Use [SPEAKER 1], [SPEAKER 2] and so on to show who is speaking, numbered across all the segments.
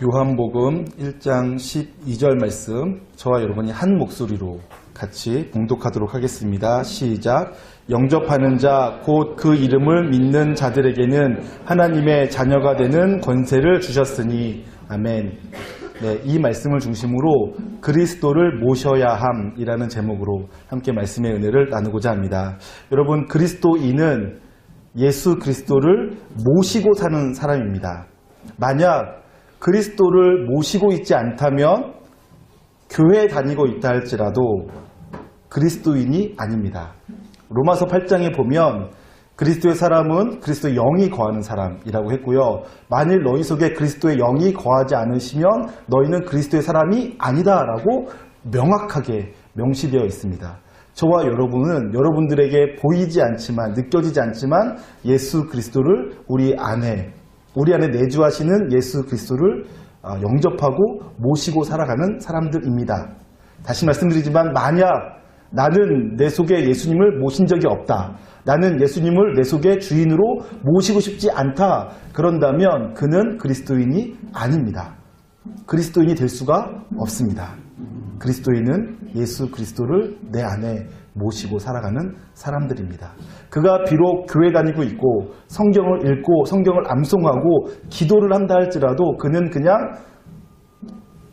[SPEAKER 1] 요한복음 1장 12절 말씀 저와 여러분이 한 목소리로 같이 봉독하도록 하겠습니다. 시작. 영접하는 자 곧 그 이름을 믿는 자들에게는 하나님의 자녀가 되는 권세를 주셨으니 아멘. 네, 이 말씀을 중심으로 그리스도를 모셔야 함이라는 제목으로 함께 말씀의 은혜를 나누고자 합니다. 여러분, 그리스도인은 예수 그리스도를 모시고 사는 사람입니다. 만약 그리스도를 모시고 있지 않다면 교회에 다니고 있다 할지라도 그리스도인이 아닙니다. 로마서 8장에 보면 그리스도의 사람은 그리스도의 영이 거하는 사람이라고 했고요. 만일 너희 속에 그리스도의 영이 거하지 않으시면 너희는 그리스도의 사람이 아니다라고 명확하게 명시되어 있습니다. 저와 여러분은 여러분들에게 보이지 않지만 느껴지지 않지만 예수 그리스도를 우리 안에 내주하시는 예수 그리스도를 영접하고 모시고 살아가는 사람들입니다. 다시 말씀드리지만 만약 나는 내 속에 예수님을 모신 적이 없다. 나는 예수님을 내 속에 주인으로 모시고 싶지 않다. 그런다면 그는 그리스도인이 아닙니다. 그리스도인이 될 수가 없습니다. 그리스도인은 예수 그리스도를 내 안에 모시고 살아가는 사람들입니다. 그가 비록 교회 다니고 있고 성경을 읽고 성경을 암송하고 기도를 한다 할지라도 그는 그냥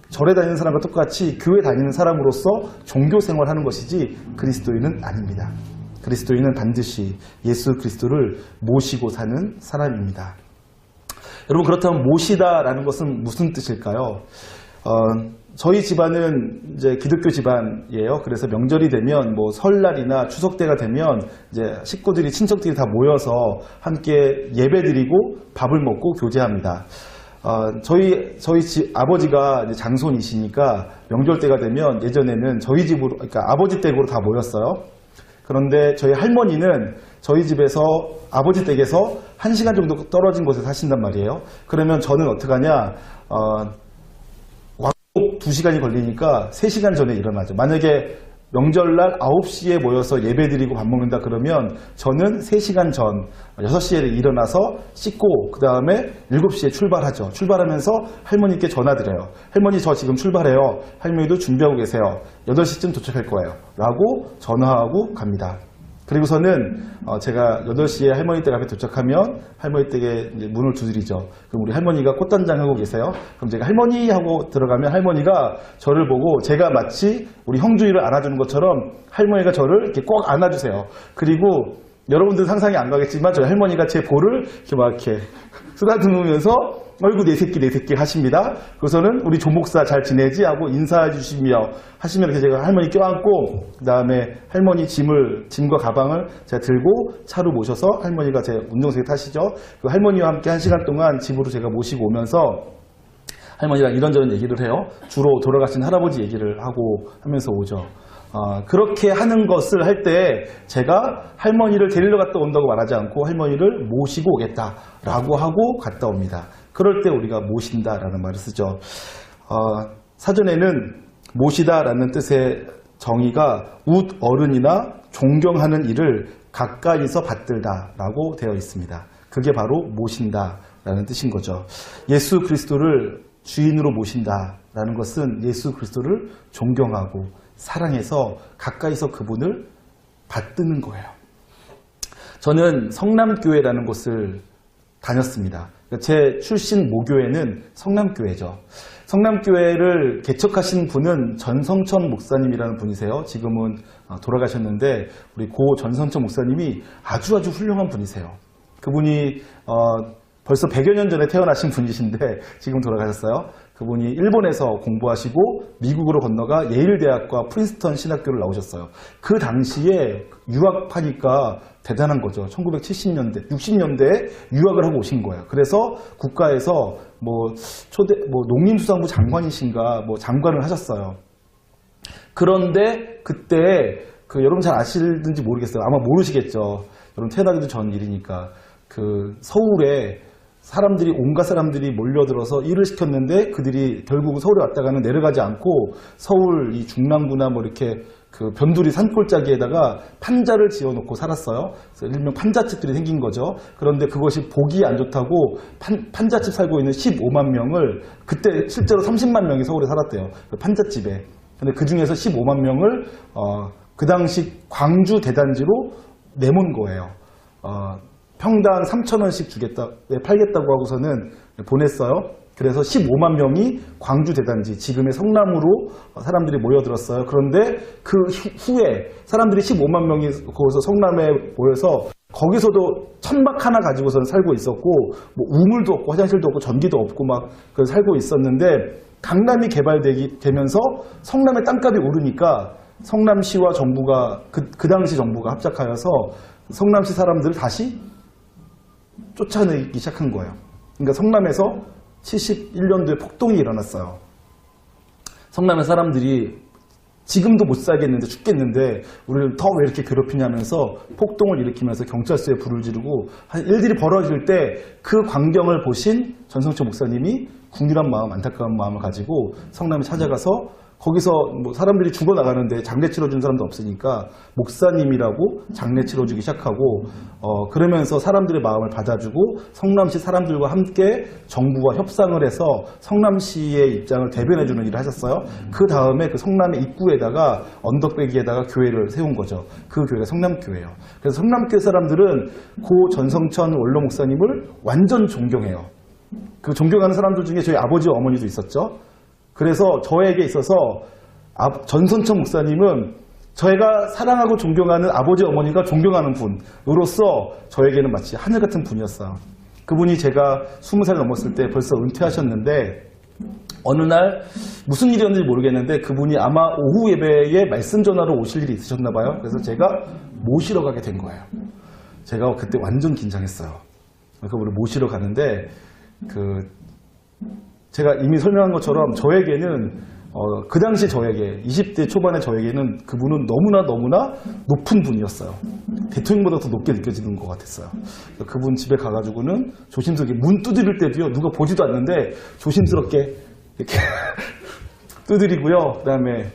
[SPEAKER 1] 절에 다니는 사람과 똑같이 교회 다니는 사람으로서 종교 생활하는 것이지 그리스도인은 아닙니다. 그리스도인은 반드시 예수 그리스도를 모시고 사는 사람입니다. 여러분, 그렇다면 모시다라는 것은 무슨 뜻일까요? 저희 집안은 이제 기독교 집안이에요. 그래서 명절이 되면 뭐 설날이나 추석 때가 되면 이제 식구들이 친척들이 다 모여서 함께 예배드리고 밥을 먹고 교제합니다. 저희 집 아버지가 이제 장손이시니까 명절 때가 되면 예전에는 저희 집으로, 그러니까 아버지 댁으로 다 모였어요. 그런데 저희 할머니는 저희 집에서 아버지 댁에서 1시간 정도 떨어진 곳에 사신단 말이에요. 그러면 저는 어떡하냐? 2시간이 걸리니까 3시간 전에 일어나죠. 만약에 명절날 9시에 모여서 예배드리고 밥 먹는다 그러면 저는 3시간 전 6시에 일어나서 씻고 그 다음에 7시에 출발하죠. 출발하면서 할머니께 전화드려요. 할머니, 저 지금 출발해요. 할머니도 준비하고 계세요. 8시쯤 도착할 거예요. 라고 전화하고 갑니다. 그리고서는 제가 8시에 할머니 댁 앞에 도착하면 할머니 댁에 이제 문을 두드리죠. 그럼 우리 할머니가 꽃단장 하고 계세요. 그럼 제가 할머니 하고 들어가면 할머니가 저를 보고 제가 마치 우리 형주이를 안아주는 것처럼 할머니가 저를 이렇게 꼭 안아주세요. 그리고 여러분들 상상이 안 가겠지만 저희 할머니가 제 볼을 이렇게 쓰다듬으면서 어이구 내 새끼 하십니다. 그래서는 우리 조목사 잘 지내지 하고 인사해 주시며 하시면 이렇게 제가 할머니 껴안고 그 다음에 할머니 짐과 가방을 제가 들고 차로 모셔서 할머니가 제 운동석에 타시죠. 그 할머니와 함께 1시간 동안 집으로 제가 모시고 오면서 할머니가 이런저런 얘기를 해요. 주로 돌아가신 할아버지 얘기를 하고 하면서 오죠. 그렇게 하는 것을 할 때 제가 할머니를 데리러 갔다 온다고 말하지 않고 할머니를 모시고 오겠다라고 하고 갔다 옵니다. 그럴 때 우리가 모신다라는 말을 쓰죠. 사전에는 모시다라는 뜻의 정의가 웃 어른이나 존경하는 일을 가까이서 받들다라고 되어 있습니다. 그게 바로 모신다라는 뜻인 거죠. 예수 그리스도를 주인으로 모신다라는 것은 예수 그리스도를 존경하고 사랑해서 가까이서 그분을 받드는 거예요. 저는 성남교회라는 곳을 다녔습니다. 제 출신 모교회는 성남교회죠. 성남교회를 개척하신 분은 전성천 목사님이라는 분이세요. 지금은 돌아가셨는데 우리 고 전성천 목사님이 아주 훌륭한 분이세요. 그분이 벌써 100여 년 전에 태어나신 분이신데 지금 돌아가셨어요. 그분이 일본에서 공부하시고 미국으로 건너가 예일대학과 프린스턴 신학교를 나오셨어요. 그 당시에 유학하니까 대단한 거죠. 1970년대, 60년대에 유학을 하고 오신 거예요. 그래서 국가에서 농림수산부 장관이신가 장관을 하셨어요. 그런데 그때 여러분 잘 아시는지 모르겠어요. 아마 모르시겠죠. 여러분 태어나기도 전 일이니까 서울에 온갖 사람들이 몰려들어서 일을 시켰는데 그들이 결국 서울에 왔다가는 내려가지 않고 서울 이 중랑구나 이렇게 그 변두리 산골짜기에다가 판자를 지어놓고 살았어요. 그래서 일명 판자집들이 생긴 거죠. 그런데 그것이 보기 안 좋다고 판자집 살고 있는 15만 명을 그때 실제로 30만 명이 서울에 살았대요. 그 판자집에. 근데 그 중에서 15만 명을 그 당시 광주 대단지로 내몬 거예요. 평당 3,000원씩 팔겠다고 하고서는 보냈어요. 그래서 15만 명이 광주 대단지, 지금의 성남으로 사람들이 모여들었어요. 그런데 그 후에 사람들이 15만 명이 거기서 성남에 모여서 거기서도 천막 하나 가지고서는 살고 있었고, 뭐 우물도 없고 화장실도 없고 전기도 없고 막 살고 있었는데, 강남이 개발되면서 성남의 땅값이 오르니까 성남시와 정부가 그 당시 정부가 합작하여서 성남시 사람들을 다시 쫓아내기 시작한 거예요. 그러니까 성남에서 71년도에 폭동이 일어났어요. 성남의 사람들이 지금도 못 살겠는데 죽겠는데 우리를 더 왜 이렇게 괴롭히냐면서 폭동을 일으키면서 경찰서에 불을 지르고 일들이 벌어질 때 그 광경을 보신 전성철 목사님이 국률한 마음, 안타까운 마음을 가지고 성남에 찾아가서 거기서 뭐 사람들이 죽어나가는데 장례 치러주는 사람도 없으니까 목사님이라고 장례 치러주기 시작하고 그러면서 사람들의 마음을 받아주고 성남시 사람들과 함께 정부와 협상을 해서 성남시의 입장을 대변해주는 일을 하셨어요. 그 다음에 그 성남의 입구에다가 언덕배기에다가 교회를 세운 거죠. 그 교회가 성남교회예요. 그래서 성남교회 사람들은 고 전성천 원로 목사님을 완전 존경해요. 그 존경하는 사람들 중에 저희 아버지 어머니도 있었죠. 그래서 저에게 있어서 전성천 목사님은 저희가 사랑하고 존경하는 아버지 어머니가 존경하는 분으로서 저에게는 마치 하늘 같은 분이었어요. 그분이 제가 20살 넘었을 때 벌써 은퇴하셨는데 어느 날 무슨 일이었는지 모르겠는데 그분이 아마 오후 예배에 말씀 전하러 오실 일이 있으셨나 봐요. 그래서 제가 모시러 가게 된 거예요. 제가 그때 완전 긴장했어요. 그분을 모시러 가는데 제가 이미 설명한 것처럼 저에게는 그 당시 저에게 20대 초반의 저에게는 그분은 너무나 높은 분이었어요. 대통령보다 더 높게 느껴지는 것 같았어요. 그분 집에 가가지고는 조심스럽게 문 두드릴 때도요, 누가 보지도 않는데 조심스럽게 이렇게 두드리고요. 그다음에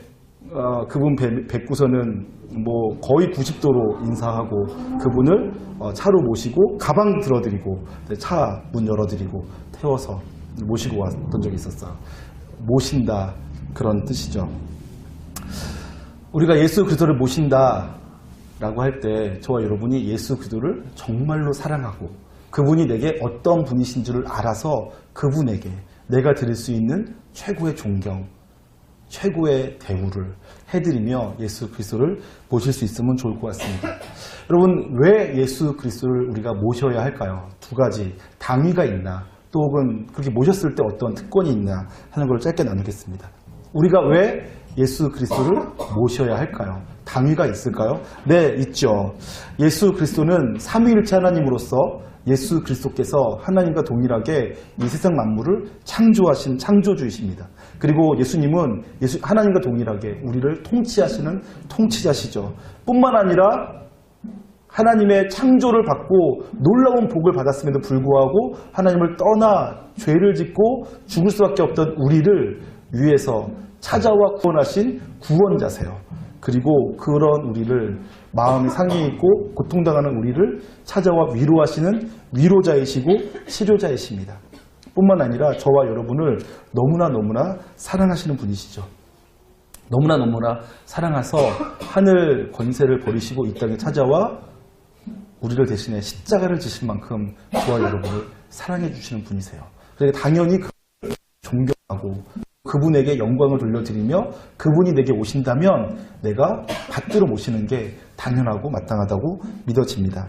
[SPEAKER 1] 그분 뵙고서는 뭐 거의 90도로 인사하고 그분을 차로 모시고 가방 들어드리고 차 문 열어드리고 태워서 모시고 왔던 적이 있었어요. 모신다, 그런 뜻이죠. 우리가 예수 그리스도를 모신다 라고 할 때 저와 여러분이 예수 그리스도를 정말로 사랑하고 그분이 내게 어떤 분이신 줄을 알아서 그분에게 내가 드릴 수 있는 최고의 존경, 최고의 대우를 해드리며 예수 그리스도를 모실 수 있으면 좋을 것 같습니다. 여러분, 왜 예수 그리스도를 우리가 모셔야 할까요? 두 가지, 당위가 있나, 또 혹은 그렇게 모셨을 때 어떤 특권이 있나 하는 걸 짧게 나누겠습니다. 우리가 왜 예수 그리스도를 모셔야 할까요? 당위가 있을까요? 네, 있죠. 예수 그리스도는 삼위일체 하나님으로서 예수 그리스도께서 하나님과 동일하게 이 세상 만물을 창조하신 창조주이십니다. 그리고 예수님은 하나님과 동일하게 우리를 통치하시는 통치자시죠. 뿐만 아니라 하나님의 창조를 받고 놀라운 복을 받았음에도 불구하고 하나님을 떠나 죄를 짓고 죽을 수밖에 없던 우리를 위해서 찾아와 구원하신 구원자세요. 그리고 그런 우리를 마음이 상해 있고 고통당하는 우리를 찾아와 위로하시는 위로자이시고 치료자이십니다. 뿐만 아니라 저와 여러분을 너무나 사랑하시는 분이시죠. 너무나 사랑하서 하늘 권세를 버리시고 이 땅에 찾아와 우리를 대신해 십자가를 지실 만큼 저와 여러분을 사랑해 주시는 분이세요. 그러니까 당연히 그분을 존경하고 그분에게 영광을 돌려드리며 그분이 내게 오신다면 내가 받들어 모시는 게 당연하고 마땅하다고 믿어집니다.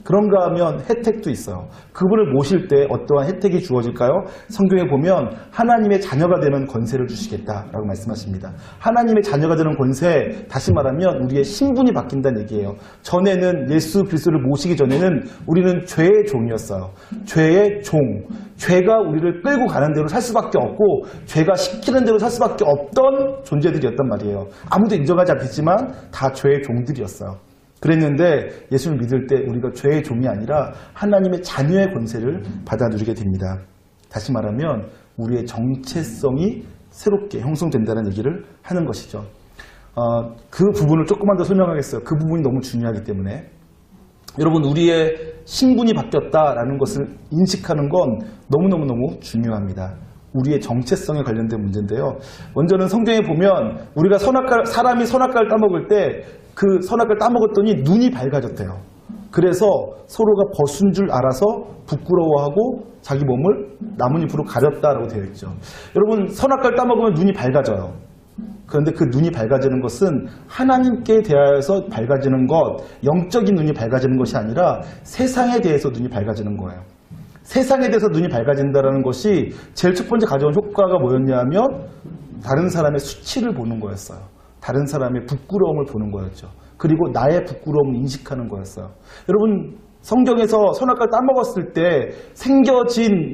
[SPEAKER 1] 그런가 하면 혜택도 있어요. 그분을 모실 때 어떠한 혜택이 주어질까요? 성경에 보면 하나님의 자녀가 되는 권세를 주시겠다라고 말씀하십니다. 하나님의 자녀가 되는 권세, 다시 말하면 우리의 신분이 바뀐다는 얘기예요. 전에는 예수 그리스도를 모시기 전에는 우리는 죄의 종이었어요. 죄의 종. 죄가 우리를 끌고 가는 대로 살 수밖에 없고 죄가 시키는 대로 살 수밖에 없던 존재들이었단 말이에요. 아무도 인정하지 않겠지만 다 죄의 종들이었어요. 그랬는데 예수를 믿을 때 우리가 죄의 종이 아니라 하나님의 자녀의 권세를 받아 누리게 됩니다. 다시 말하면 우리의 정체성이 새롭게 형성된다는 얘기를 하는 것이죠. 그 부분을 조금만 더 설명하겠어요. 그 부분이 너무 중요하기 때문에. 여러분, 우리의 신분이 바뀌었다라는 것을 인식하는 건 너무너무너무 중요합니다. 우리의 정체성에 관련된 문제인데요. 먼저는 성경에 보면 우리가 사람이 선악과를 따먹을 때 그 선악과를 따먹었더니 눈이 밝아졌대요. 그래서 서로가 벗은 줄 알아서 부끄러워하고 자기 몸을 나뭇잎으로 가렸다라고 되어 있죠. 여러분, 선악과를 따먹으면 눈이 밝아져요. 그런데 그 눈이 밝아지는 것은 하나님께 대하여서 밝아지는 것, 영적인 눈이 밝아지는 것이 아니라 세상에 대해서 눈이 밝아지는 거예요. 세상에 대해서 눈이 밝아진다는 것이 제일 첫 번째 가져온 효과가 뭐였냐면 다른 사람의 수치를 보는 거였어요. 다른 사람의 부끄러움을 보는 거였죠. 그리고 나의 부끄러움을 인식하는 거였어요. 여러분, 성경에서 선악과를 따먹었을 때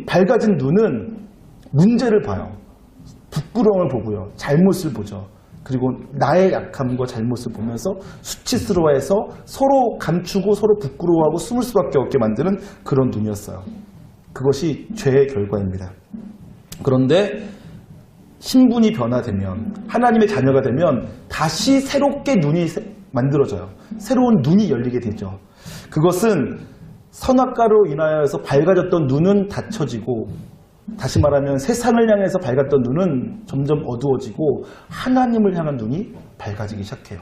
[SPEAKER 1] 밝아진 눈은 문제를 봐요. 부끄러움을 보고요. 잘못을 보죠. 그리고 나의 약함과 잘못을 보면서 수치스러워해서 서로 감추고 서로 부끄러워하고 숨을 수밖에 없게 만드는 그런 눈이었어요. 그것이 죄의 결과입니다. 그런데 신분이 변화되면, 하나님의 자녀가 되면 다시 새롭게 눈이 만들어져요. 새로운 눈이 열리게 되죠. 그것은 선악과로 인하여서 밝아졌던 눈은 닫혀지고, 다시 말하면 세상을 향해서 밝았던 눈은 점점 어두워지고 하나님을 향한 눈이 밝아지기 시작해요.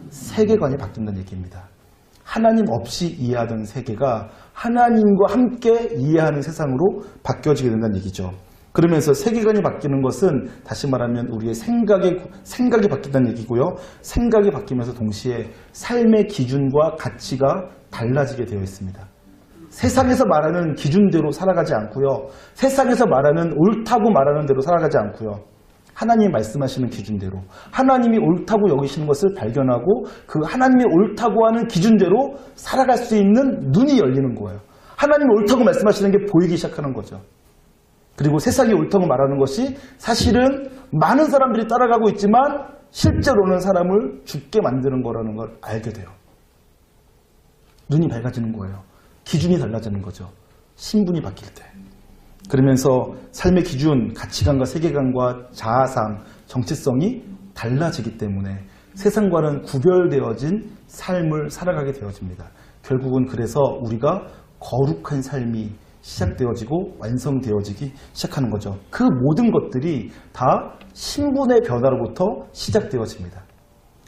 [SPEAKER 1] 세계관이 바뀐다는 얘기입니다. 하나님 없이 이해하던 세계가 하나님과 함께 이해하는 세상으로 바뀌어지게 된다는 얘기죠. 그러면서 세계관이 바뀌는 것은 다시 말하면 우리의 생각이 바뀐다는 얘기고요. 생각이 바뀌면서 동시에 삶의 기준과 가치가 달라지게 되어 있습니다. 세상에서 말하는 기준대로 살아가지 않고요. 세상에서 말하는 옳다고 말하는 대로 살아가지 않고요. 하나님이 말씀하시는 기준대로, 하나님이 옳다고 여기시는 것을 발견하고 그 하나님이 옳다고 하는 기준대로 살아갈 수 있는 눈이 열리는 거예요. 하나님이 옳다고 말씀하시는 게 보이기 시작하는 거죠. 그리고 세상이 옳다고 말하는 것이 사실은 많은 사람들이 따라가고 있지만 실제로는 사람을 죽게 만드는 거라는 걸 알게 돼요. 눈이 밝아지는 거예요. 기준이 달라지는 거죠. 신분이 바뀔 때. 그러면서 삶의 기준, 가치관과 세계관과 자아상, 정체성이 달라지기 때문에 세상과는 구별되어진 삶을 살아가게 되어집니다. 결국은 그래서 우리가 거룩한 삶이 시작되어지고 완성되어지기 시작하는 거죠. 그 모든 것들이 다 신분의 변화로부터 시작되어집니다.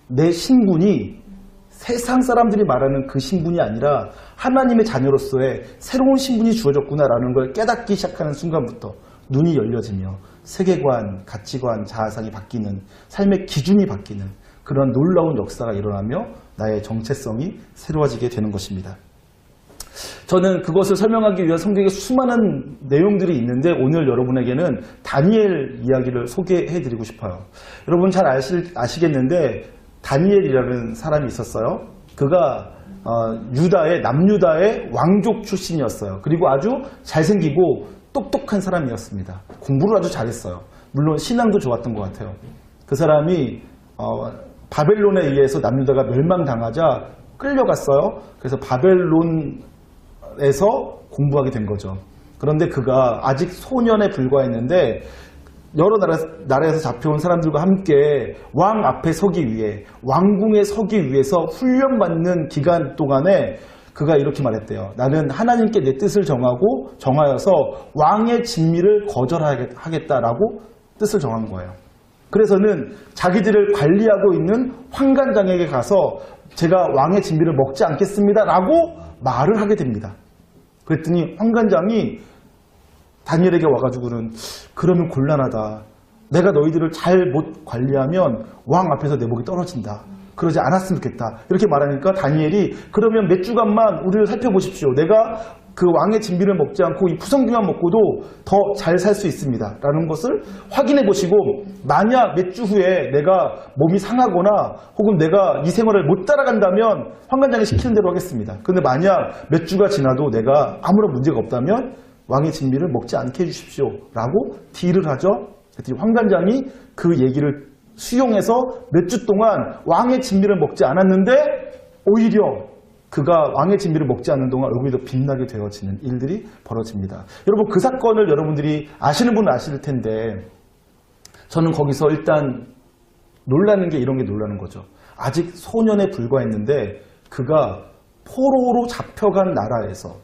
[SPEAKER 1] 내 신분이 세상 사람들이 말하는 그 신분이 아니라 하나님의 자녀로서의 새로운 신분이 주어졌구나라는 걸 깨닫기 시작하는 순간부터 눈이 열려지며 세계관, 가치관, 자아상이 바뀌는, 삶의 기준이 바뀌는 그런 놀라운 역사가 일어나며 나의 정체성이 새로워지게 되는 것입니다. 저는 그것을 설명하기 위한 성경에 수많은 내용들이 있는데 오늘 여러분에게는 다니엘 이야기를 소개해드리고 싶어요. 여러분 잘 아시겠는데 다니엘이라는 사람이 있었어요. 그가 남유다의 왕족 출신이었어요. 그리고 아주 잘생기고 똑똑한 사람이었습니다. 공부를 아주 잘했어요. 물론 신앙도 좋았던 것 같아요. 그 사람이 바벨론에 의해서 남유다가 멸망당하자 끌려갔어요. 그래서 바벨론에서 공부하게 된 거죠. 그런데 그가 아직 소년에 불과했는데 여러 나라에서 잡혀온 사람들과 함께 왕 앞에 서기 위해, 왕궁에 서기 위해서 훈련받는 기간 동안에 그가 이렇게 말했대요. 나는 하나님께 내 뜻을 정하여서 왕의 진미를 거절하겠다라고 뜻을 정한 거예요. 그래서는 자기들을 관리하고 있는 환관장에게 가서 제가 왕의 진미를 먹지 않겠습니다라고 말을 하게 됩니다. 그랬더니 환관장이 다니엘에게 와가지고는 그러면 곤란하다. 내가 너희들을 잘 못 관리하면 왕 앞에서 내 목이 떨어진다. 그러지 않았으면 좋겠다. 이렇게 말하니까 다니엘이 그러면 몇 주간만 우리를 살펴보십시오. 내가 그 왕의 진미를 먹지 않고 이 푸성귀만 먹고도 더 잘 살 수 있습니다. 라는 것을 확인해 보시고 만약 몇 주 후에 내가 몸이 상하거나 혹은 내가 이 생활을 못 따라간다면 환관장이 시키는 대로 하겠습니다. 근데 만약 몇 주가 지나도 내가 아무런 문제가 없다면 왕의 진미를 먹지 않게 해주십시오. 라고 딜을 하죠. 그랬더니 환관장이 그 얘기를 수용해서 몇 주 동안 왕의 진미를 먹지 않았는데 오히려 그가 왕의 진미를 먹지 않는 동안 얼굴이 더 빛나게 되어지는 일들이 벌어집니다. 여러분 그 사건을 여러분들이 아시는 분은 아실 텐데 저는 거기서 일단 놀라는 게 이런 게 놀라는 거죠. 아직 소년에 불과했는데 그가 포로로 잡혀간 나라에서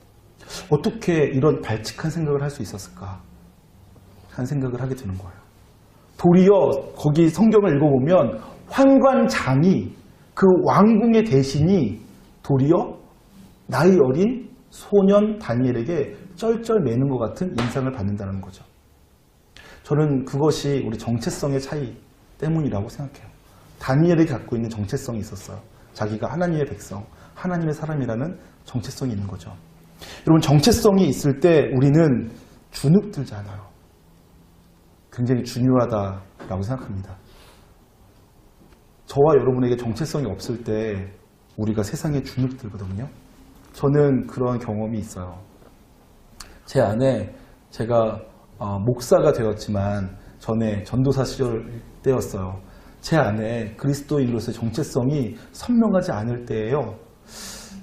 [SPEAKER 1] 어떻게 이런 발칙한 생각을 할 수 있었을까 하는 생각을 하게 되는 거예요. 도리어 거기 성경을 읽어보면 환관장이 그 왕궁의 대신이 도리어 나이 어린 소년 다니엘에게 쩔쩔매는 것 같은 인상을 받는다는 거죠. 저는 그것이 우리 정체성의 차이 때문이라고 생각해요. 다니엘이 갖고 있는 정체성이 있었어요. 자기가 하나님의 백성, 하나님의 사람이라는 정체성이 있는 거죠. 여러분, 정체성이 있을 때 우리는 주눅들지 않아요. 굉장히 중요하다라고 생각합니다. 저와 여러분에게 정체성이 없을 때 우리가 세상에 주눅들거든요. 저는 그런 경험이 있어요. 제 안에 제가 목사가 되었지만 전에 전도사 시절 때였어요. 제 안에 그리스도인으로서의 정체성이 선명하지 않을 때에요.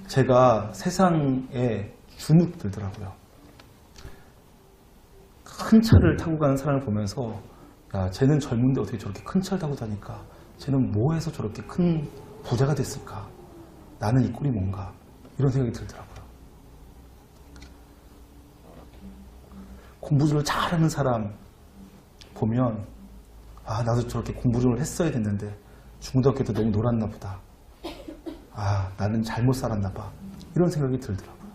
[SPEAKER 1] 제가 세상에 주눅들더라고요. 큰 차를 타고 가는 사람을 보면서 야, 쟤는 젊은데 어떻게 저렇게 큰 차를 타고 다니까? 쟤는 뭐 해서 저렇게 큰 부자가 됐을까? 나는 이 꼴이 뭔가? 이런 생각이 들더라고요. 공부 좀 잘하는 사람 보면 아, 나도 저렇게 공부 좀 했어야 됐는데 중고등학교 때 너무 놀았나 보다. 아, 나는 잘못 살았나 봐. 이런 생각이 들더라고요.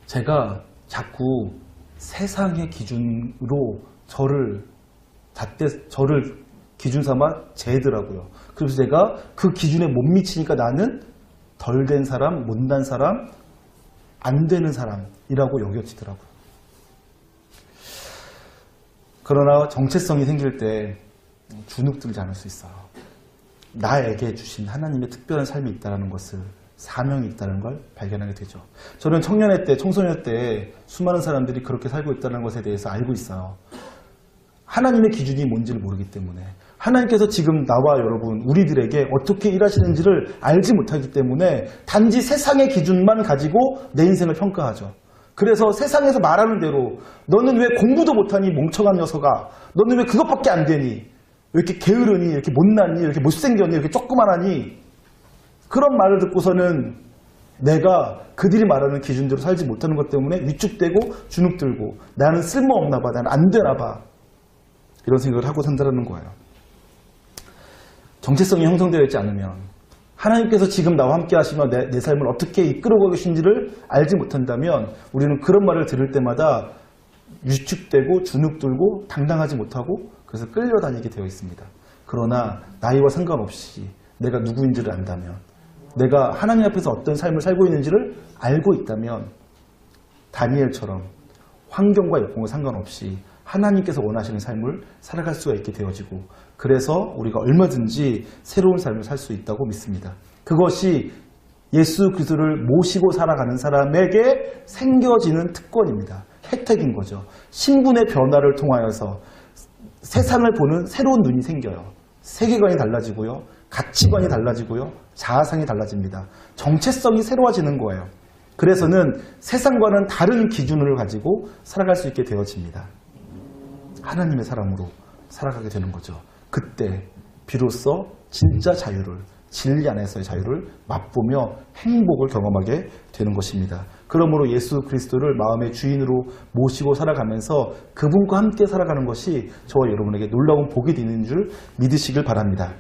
[SPEAKER 1] 제가 자꾸 세상의 기준으로 저를 기준 삼아 재더라고요. 그래서 제가 그 기준에 못 미치니까 나는 덜 된 사람, 못난 사람, 안 되는 사람이라고 여겨지더라고요. 그러나 정체성이 생길 때 주눅들지 않을 수 있어요. 나에게 주신 하나님의 특별한 삶이 있다는 것을, 사명이 있다는 걸 발견하게 되죠. 저는 청년회 때, 청소년 때 수많은 사람들이 그렇게 살고 있다는 것에 대해서 알고 있어요. 하나님의 기준이 뭔지를 모르기 때문에, 하나님께서 지금 나와 여러분, 우리들에게 어떻게 일하시는지를 알지 못하기 때문에 단지 세상의 기준만 가지고 내 인생을 평가하죠. 그래서 세상에서 말하는 대로 너는 왜 공부도 못하니 멍청한 녀석아, 너는 왜 그것밖에 안 되니, 왜 이렇게 게으르니, 이렇게 못났니, 이렇게 못생겼니, 이렇게 조그만하니, 그런 말을 듣고서는 내가 그들이 말하는 기준대로 살지 못하는 것 때문에 위축되고 주눅들고 나는 쓸모없나 봐, 나는 안 되나 봐, 이런 생각을 하고 산다는 거예요. 정체성이 형성되어 있지 않으면, 하나님께서 지금 나와 함께 하시며 내 삶을 어떻게 이끌어가고 계신지를 알지 못한다면 우리는 그런 말을 들을 때마다 위축되고 주눅들고 당당하지 못하고 그래서 끌려다니게 되어 있습니다. 그러나 나이와 상관없이 내가 누구인지를 안다면, 내가 하나님 앞에서 어떤 삶을 살고 있는지를 알고 있다면 다니엘처럼 환경과 여건과 상관없이 하나님께서 원하시는 삶을 살아갈 수가 있게 되어지고, 그래서 우리가 얼마든지 새로운 삶을 살 수 있다고 믿습니다. 그것이 예수 그리스도를 모시고 살아가는 사람에게 생겨지는 특권입니다. 혜택인 거죠. 신분의 변화를 통하여서 세상을 보는 새로운 눈이 생겨요. 세계관이 달라지고요. 가치관이 달라지고요. 자아상이 달라집니다. 정체성이 새로워지는 거예요. 그래서는 세상과는 다른 기준을 가지고 살아갈 수 있게 되어집니다. 하나님의 사람으로 살아가게 되는 거죠. 그때 비로소 진짜 자유를, 진리 안에서의 자유를 맛보며 행복을 경험하게 되는 것입니다. 그러므로 예수 그리스도를 마음의 주인으로 모시고 살아가면서 그분과 함께 살아가는 것이 저와 여러분에게 놀라운 복이 되는 줄 믿으시길 바랍니다.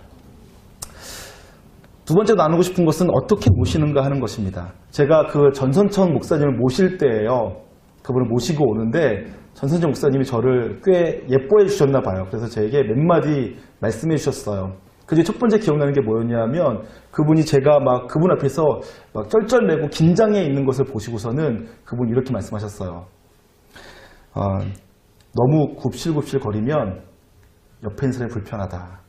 [SPEAKER 1] 두 번째 나누고 싶은 것은 어떻게 모시는가 하는 것입니다. 제가 그 전선천 목사님을 모실 때예요. 그분을 모시고 오는데 전선천 목사님이 저를 꽤 예뻐해 주셨나 봐요. 그래서 저에게 몇 마디 말씀해 주셨어요. 그 중에 첫 번째 기억나는 게 뭐였냐면, 그분이 제가 막 그분 앞에서 막 쩔쩔매고 긴장해 있는 것을 보시고서는 그분이 이렇게 말씀하셨어요. 너무 굽실굽실 거리면 옆에 있는 사람이 불편하다.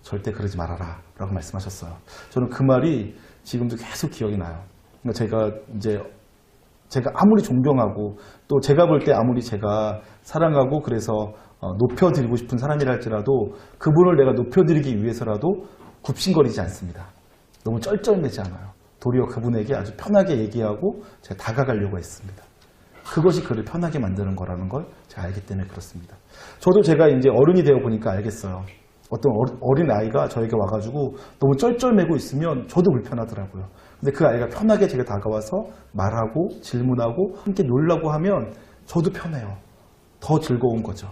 [SPEAKER 1] 절대 그러지 말아라 라고 말씀하셨어요. 저는 그 말이 지금도 계속 기억이 나요. 그러니까 제가 아무리 존경하고 또 제가 볼 때 아무리 제가 사랑하고 그래서 높여드리고 싶은 사람이라 할지라도 그분을 내가 높여드리기 위해서라도 굽신거리지 않습니다. 너무 쩔쩔매지 않아요. 도리어 그분에게 아주 편하게 얘기하고 제가 다가가려고 했습니다. 그것이 그를 편하게 만드는 거라는 걸 제가 알기 때문에 그렇습니다. 저도 제가 이제 어른이 되어 보니까 알겠어요. 어떤 어린 아이가 저에게 와가지고 너무 쩔쩔매고 있으면 저도 불편하더라고요. 근데 그 아이가 편하게 제게 다가와서 말하고 질문하고 함께 놀라고 하면 저도 편해요. 더 즐거운 거죠.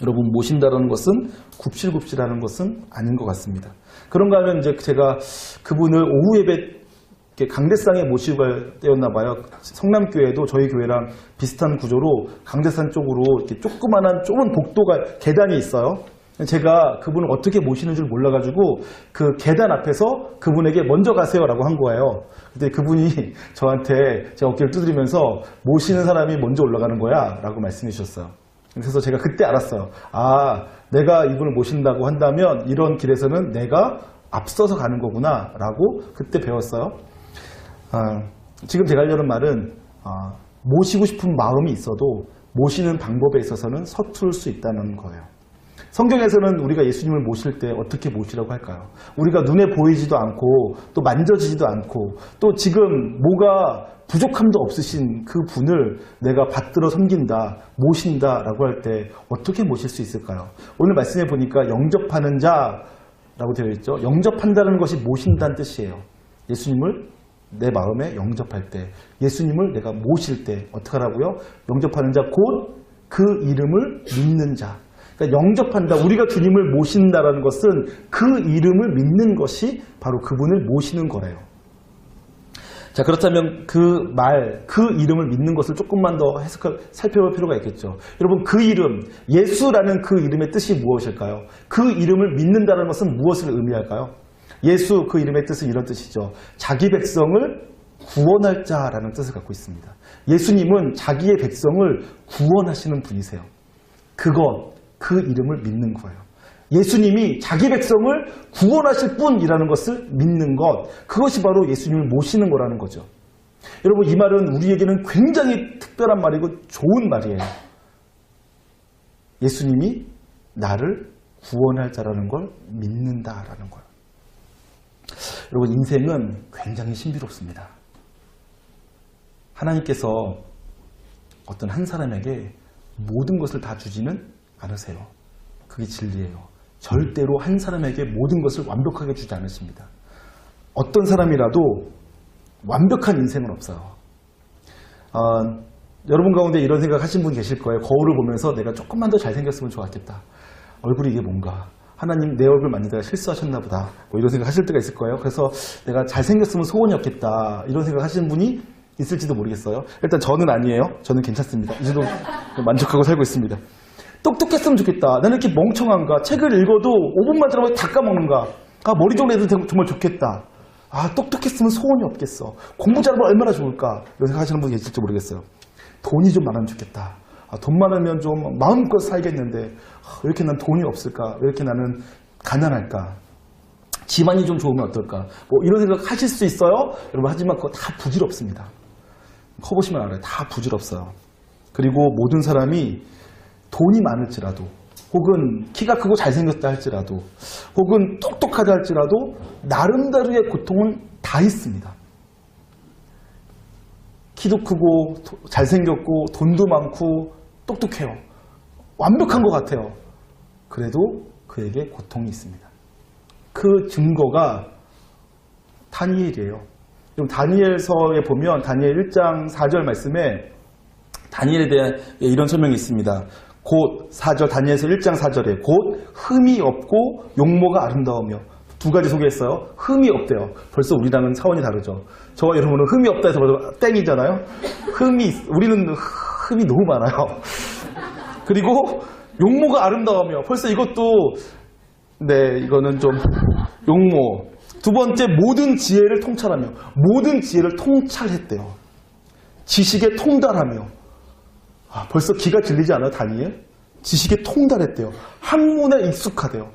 [SPEAKER 1] 여러분, 모신다라는 것은 굽실굽실하는 것은 아닌 것 같습니다. 그런가 하면 이제 제가 그분을 오후 예배 강대상에 모시고 갈 때였나 봐요. 성남교회도 저희 교회랑 비슷한 구조로 강대산 쪽으로 이렇게 조그만한 좁은 복도가 계단이 있어요. 제가 그분을 어떻게 모시는 줄 몰라가지고 그 계단 앞에서 그분에게 먼저 가세요라고 한 거예요. 근데 그분이 저한테 제 어깨를 두드리면서 모시는 사람이 먼저 올라가는 거야 라고 말씀해 주셨어요. 그래서 제가 그때 알았어요. 아, 내가 이분을 모신다고 한다면 이런 길에서는 내가 앞서서 가는 거구나 라고 그때 배웠어요. 지금 제가 하려는 말은 모시고 싶은 마음이 있어도 모시는 방법에 있어서는 서투를 수 있다는 거예요. 성경에서는 우리가 예수님을 모실 때 어떻게 모시라고 할까요? 우리가 눈에 보이지도 않고 또 만져지지도 않고 또 지금 뭐가 부족함도 없으신 그 분을 내가 받들어 섬긴다, 모신다라고 할 때 어떻게 모실 수 있을까요? 오늘 말씀해 보니까 영접하는 자라고 되어 있죠. 영접한다는 것이 모신다는 뜻이에요. 예수님을 내 마음에 영접할 때, 예수님을 내가 모실 때 어떻게 하라고요? 영접하는 자, 곧 그 이름을 믿는 자. 그러니까 영접한다, 우리가 주님을 모신다라는 것은 그 이름을 믿는 것이 바로 그분을 모시는 거래요. 자, 그렇다면 그 이름을 믿는 것을 조금만 더 살펴볼 필요가 있겠죠. 여러분, 그 이름, 예수라는 그 이름의 뜻이 무엇일까요? 그 이름을 믿는다는 것은 무엇을 의미할까요? 예수, 그 이름의 뜻은 이런 뜻이죠. 자기 백성을 구원할 자라는 뜻을 갖고 있습니다. 예수님은 자기의 백성을 구원하시는 분이세요. 그 이름을 믿는 거예요. 예수님이 자기 백성을 구원하실 분이라는 것을 믿는 것, 그것이 바로 예수님을 모시는 거라는 거죠. 여러분, 이 말은 우리에게는 굉장히 특별한 말이고 좋은 말이에요. 예수님이 나를 구원할 자라는 걸 믿는다라는 거예요. 여러분, 인생은 굉장히 신비롭습니다. 하나님께서 어떤 한 사람에게 모든 것을 다 주지는 않으세요. 그게 진리예요. 절대로 한 사람에게 모든 것을 완벽하게 주지 않으십니다. 어떤 사람이라도 완벽한 인생은 없어요. 여러분 가운데 이런 생각 하신 분 계실 거예요. 거울을 보면서 내가 조금만 더 잘생겼으면 좋았겠다. 얼굴이 이게 뭔가. 하나님, 내 얼굴 만지다가 실수하셨나 보다. 뭐 이런 생각 하실 때가 있을 거예요. 그래서 내가 잘생겼으면 소원이었겠다. 이런 생각 하시는 분이 있을지도 모르겠어요. 일단 저는 아니에요. 저는 괜찮습니다. 이 정도 만족하고 살고 있습니다. 똑똑했으면 좋겠다. 나는 이렇게 멍청한가? 책을 읽어도 5분만 들어보면 다 까먹는가? 머리 좀 해도 정말 좋겠다. 똑똑했으면 소원이 없겠어. 공부 잘하면 얼마나 좋을까? 이런 생각 하시는 분이 계실지 모르겠어요. 돈이 좀 많으면 좋겠다. 돈 많으면 좀 마음껏 살겠는데 왜 이렇게 난 돈이 없을까? 왜 이렇게 나는 가난할까? 집안이 좀 좋으면 어떨까? 뭐 이런 생각 하실 수 있어요. 여러분, 하지만 그거 다 부질없습니다. 커보시면 알아요. 다 부질없어요. 그리고 모든 사람이 돈이 많을지라도, 혹은 키가 크고 잘생겼다 할지라도, 혹은 똑똑하다 할지라도 나름대로의 고통은 다 있습니다. 키도 크고 잘생겼고 돈도 많고 똑똑해요. 완벽한 것 같아요. 그래도 그에게 고통이 있습니다. 그 증거가 다니엘이에요. 그럼 다니엘서에 보면 다니엘 1장 4절 말씀에 다니엘에 대한 이런 설명이 있습니다. 곧 4절, 다니엘서 1장 4절에 곧 흠이 없고 용모가 아름다우며, 두 가지 소개했어요. 흠이 없대요. 벌써 우리랑은 차원이 다르죠. 저와 여러분은 흠이 없다 해서 벌써 땡이잖아요. 우리는 흠이 너무 많아요. 그리고 용모가 아름다우며, 벌써 이것도 이거는 좀 용모. 두 번째, 모든 지혜를 통찰하며, 모든 지혜를 통찰했대요. 지식에 통달하며. 벌써 기가 질리지 않아요, 다니엘? 지식에 통달했대요. 학문에 익숙하대요.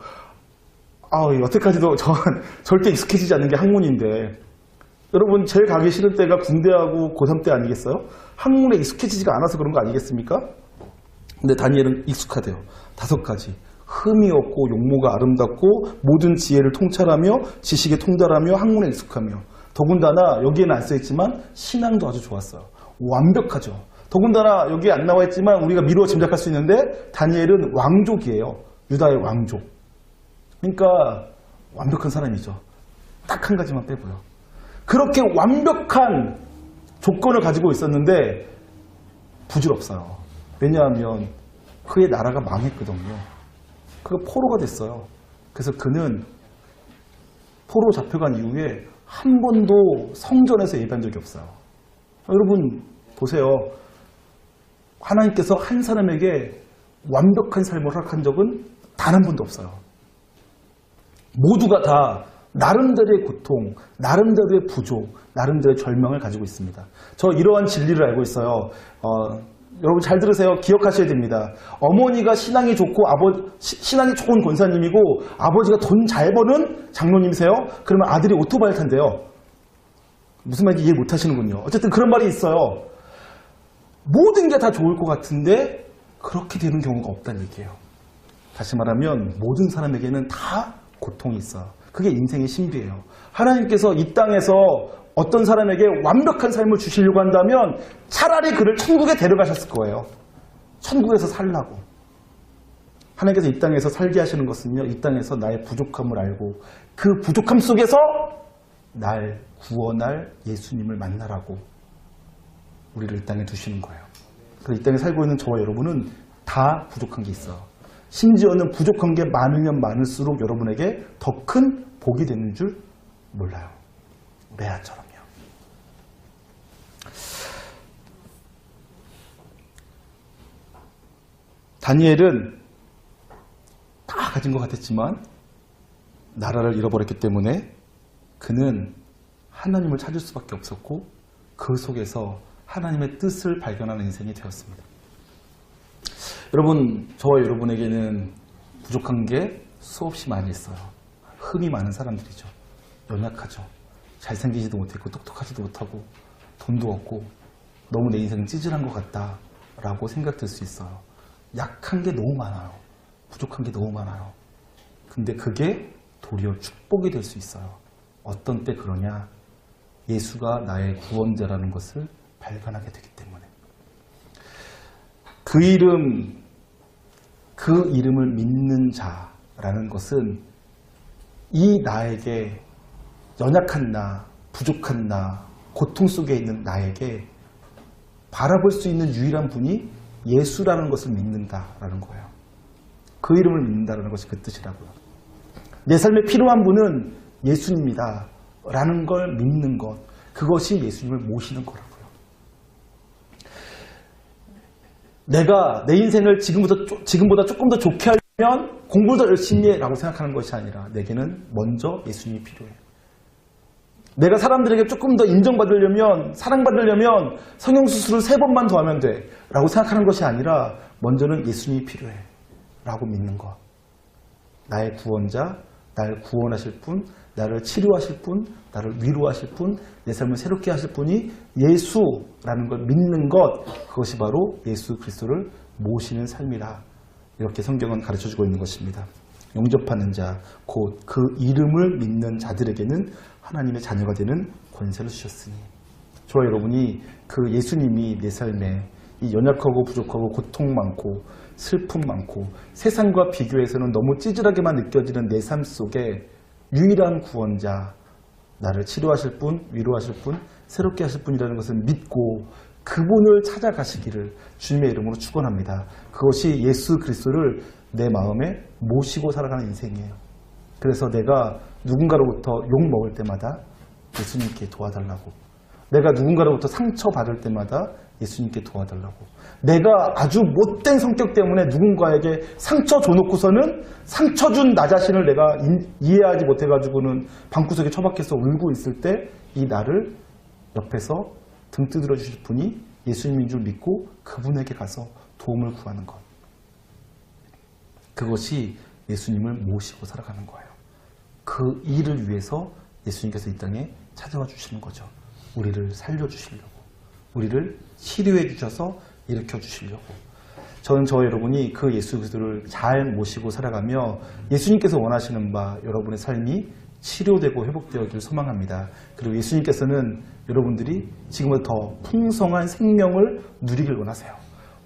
[SPEAKER 1] 여태까지도 저는 절대 익숙해지지 않는 게 학문인데, 여러분, 제일 가기 싫은 때가 군대하고 고3 때 아니겠어요? 학문에 익숙해지지가 않아서 그런 거 아니겠습니까? 근데 다니엘은 익숙하대요. 5가지. 흠이 없고 용모가 아름답고 모든 지혜를 통찰하며 지식에 통달하며 학문에 익숙하며, 더군다나 여기에는 안 써있지만 신앙도 아주 좋았어요. 완벽하죠. 더군다나 여기에 안 나와 있지만 우리가 미루어 짐작할 수 있는데 다니엘은 왕족이에요. 유다의 왕족. 그러니까 완벽한 사람이죠. 딱 한 가지만 빼고요. 그렇게 완벽한 조건을 가지고 있었는데 부질없어요. 왜냐하면 그의 나라가 망했거든요. 그가 포로가 됐어요. 그래서 그는 포로 잡혀간 이후에 한 번도 성전에서 예배한 적이 없어요. 여러분 보세요. 하나님께서 한 사람에게 완벽한 삶을 허락한 적은 단 한 번도 없어요. 모두가 다 나름대로의 고통, 나름대로의 부족, 나름대로의 절망을 가지고 있습니다. 저 이러한 진리를 알고 있어요. 여러분 잘 들으세요. 기억하셔야 됩니다. 어머니가 신앙이 좋고 신앙이 좋은 권사님이고 아버지가 돈 잘 버는 장로님이세요. 그러면 아들이 오토바이를 탄대요. 무슨 말인지 이해 못 하시는군요. 어쨌든 그런 말이 있어요. 모든 게 다 좋을 것 같은데 그렇게 되는 경우가 없다는 얘기예요. 다시 말하면 모든 사람에게는 다 고통이 있어요. 그게 인생의 신비예요. 하나님께서 이 땅에서 어떤 사람에게 완벽한 삶을 주시려고 한다면 차라리 그를 천국에 데려가셨을 거예요. 천국에서 살라고. 하나님께서 이 땅에서 살게 하시는 것은요, 이 땅에서 나의 부족함을 알고 그 부족함 속에서 날 구원할 예수님을 만나라고 우리를 이 땅에 두시는 거예요. 그래서 이 땅에 살고 있는 저와 여러분은 다 부족한 게 있어요. 심지어는 부족한 게 많으면 많을수록 여러분에게 더 큰 복이 되는 줄 몰라요. 레아처럼요. 다니엘은 다 가진 것 같았지만 나라를 잃어버렸기 때문에 그는 하나님을 찾을 수밖에 없었고 그 속에서 하나님의 뜻을 발견하는 인생이 되었습니다. 여러분, 저와 여러분에게는 부족한 게 수없이 많이 있어요. 흠이 많은 사람들이죠. 연약하죠. 잘생기지도 못했고 똑똑하지도 못하고 돈도 없고 너무 내 인생은 찌질한 것 같다 라고 생각될 수 있어요. 약한 게 너무 많아요. 부족한 게 너무 많아요. 근데 그게 도리어 축복이 될 수 있어요. 어떤 때 그러냐? 예수가 나의 구원자라는 것을 발견하게 되기 때문에. 그 이름을 믿는 자라는 것은 이 나에게 연약한 나, 부족한 나, 고통 속에 있는 나에게 바라볼 수 있는 유일한 분이 예수라는 것을 믿는다라는 거예요. 그 이름을 믿는다라는 것이 그 뜻이라고요. 내 삶에 필요한 분은 예수님이다 라는 걸 믿는 것, 그것이 예수님을 모시는 거라고요. 내가 내 인생을 지금보다 조금 더 좋게 하려면 공부를 더 열심히 해 라고 생각하는 것이 아니라 내게는 먼저 예수님이 필요해. 내가 사람들에게 조금 더 인정받으려면, 사랑받으려면 성형수술을 3번만 더 하면 돼 라고 생각하는 것이 아니라 먼저는 예수님이 필요해 라고 믿는 것. 나의 구원자, 나를 구원하실 분, 나를 치료하실 분, 나를 위로하실 분, 내 삶을 새롭게 하실 분이 예수라는 걸 믿는 것, 그것이 바로 예수 그리스도를 모시는 삶이라. 이렇게 성경은 가르쳐주고 있는 것입니다. 영접하는 자, 곧 그 이름을 믿는 자들에게는 하나님의 자녀가 되는 권세를 주셨으니. 저와 여러분이 그 예수님이 내 삶에 이 연약하고 부족하고 고통 많고 슬픔 많고 세상과 비교해서는 너무 찌질하게만 느껴지는 내 삶 속에 유일한 구원자, 나를 치료하실 분, 위로하실 분, 새롭게 하실 분이라는 것을 믿고 그분을 찾아가시기를 주님의 이름으로 축원합니다. 그것이 예수 그리스도를 내 마음에 모시고 살아가는 인생이에요. 그래서 내가 누군가로부터 욕 먹을 때마다 예수님께 도와달라고, 내가 누군가로부터 상처받을 때마다 예수님께 도와달라고, 내가 아주 못된 성격 때문에 누군가에게 상처 줘놓고서는 상처 준 나 자신을 내가 이해하지 못해가지고는 방구석에 처박혀서 울고 있을 때 이 나를 옆에서 등 두드려 주실 분이 예수님인 줄 믿고 그분에게 가서 도움을 구하는 것. 그것이 예수님을 모시고 살아가는 거예요. 그 일을 위해서 예수님께서 이 땅에 찾아와 주시는 거죠. 우리를 살려주시려고, 우리를 치료해 주셔서 일으켜 주시려고. 저는 저와 여러분이 그 예수 그리스도를 잘 모시고 살아가며 예수님께서 원하시는 바 여러분의 삶이 치료되고 회복되었기를 소망합니다. 그리고 예수님께서는 여러분들이 지금보다 더 풍성한 생명을 누리길 원하세요.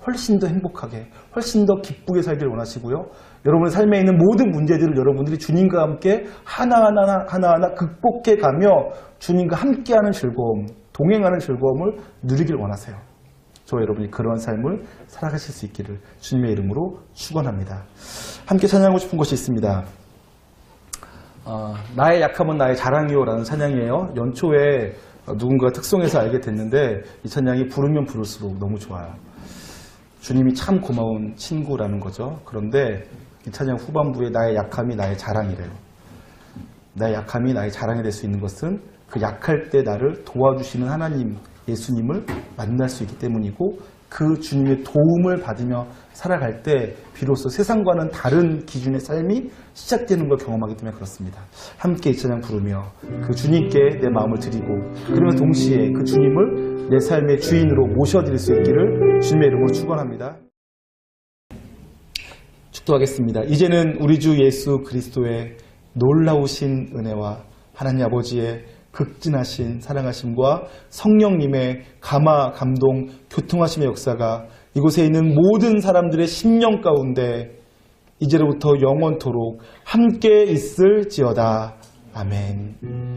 [SPEAKER 1] 훨씬 더 행복하게, 훨씬 더 기쁘게 살기를 원하시고요. 여러분의 삶에 있는 모든 문제들을 여러분들이 주님과 함께 하나하나 극복해 가며 주님과 함께하는 즐거움, 동행하는 즐거움을 누리길 원하세요. 저와 여러분이 그런 삶을 살아가실 수 있기를 주님의 이름으로 축원합니다. 함께 찬양하고 싶은 것이 있습니다. 나의 약함은 나의 자랑이요 라는 찬양이에요. 연초에 누군가 특송해서 알게 됐는데 이 찬양이 부르면 부를수록 너무 좋아요. 주님이 참 고마운 친구라는 거죠. 그런데 이 찬양 후반부에 나의 약함이 나의 자랑이래요. 나의 약함이 나의 자랑이 될 수 있는 것은 그 약할 때 나를 도와주시는 하나님, 예수님을 만날 수 있기 때문이고 그 주님의 도움을 받으며 살아갈 때 비로소 세상과는 다른 기준의 삶이 시작되는 걸 경험하기 때문에 그렇습니다. 함께 이 찬양 부르며 그 주님께 내 마음을 드리고 그러면 동시에 그 주님을 내 삶의 주인으로 모셔드릴 수 있기를 주님의 이름으로 축원합니다. 축도하겠습니다. 이제는 우리 주 예수 그리스도의 놀라우신 은혜와 하나님 아버지의 극진하신 사랑하심과 성령님의 감화, 감동, 교통하심의 역사가 이곳에 있는 모든 사람들의 심령 가운데 이제로부터 영원토록 함께 있을지어다. 아멘.